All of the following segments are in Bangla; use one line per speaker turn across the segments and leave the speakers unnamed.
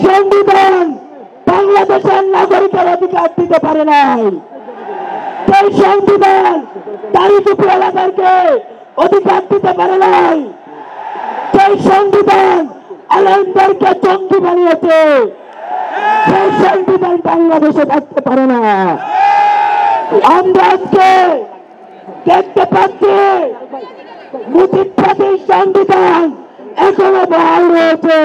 সংবিধান বাংলাদেশের নাগরিকের অধিকার দিতে পারে নাই, সেই সংবিধান দারিদ্র এলাকাকে অধিকার দিতে পারে নাই, সেই সংবিধান আলেমদেরকে জঙ্গি বানিয়েছে, সেই সংবিধান বাংলাদেশে থাকতে পারে না। আমরা আজকে দেখতে পাচ্ছি মুজিববাদী সংবিধান এখনো বহাল রয়েছে,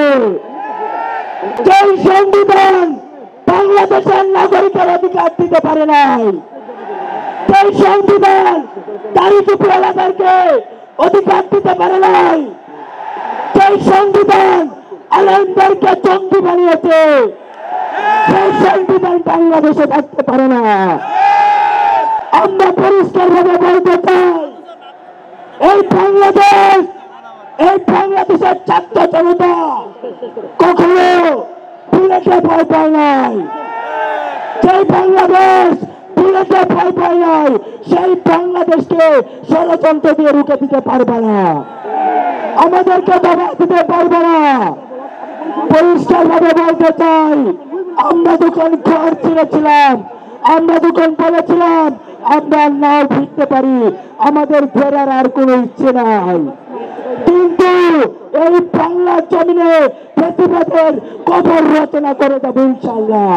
যেই সংবিধান বাংলাদেশের নাগরিকের অধিকার দিতে পারে নাই, সেই সংবিধান দারিদ্র এলাকাকে অধিকার দিতে পারে নাই, সেই সংবিধান আলেমদেরকে জঙ্গি বানিয়েছে, সেই সংবিধান বাংলাদেশে থাকতে পারে না। আমরা পরিষ্কার ভাবে বলতে চাই, এই বাংলাদেশের ছাত্র জনতা কখনো বুলেটে ভয় পায় নাই, সেই বাংলাদেশ বুলেটে ভয় পায় নাই, সেই বাংলাদেশকে ষড়যন্ত্র দিয়ে রুখে দিতে পারবে না, আমাদেরকে বাধা দিতে পারবে না। পরিষ্কার ভাবে বলতে চাই, আমরা যখন ঘর ছিঁড়েছিলাম, আমরা যখন বলেছিলাম আমরা নাও ফিরতে পারি, আমাদের ফেরার আর কোনো ইচ্ছে নাই, কিন্তু এই বাংলার জমিনে ফেসিবাদের কবর রচনা করে দেবো ইনশাআল্লাহ।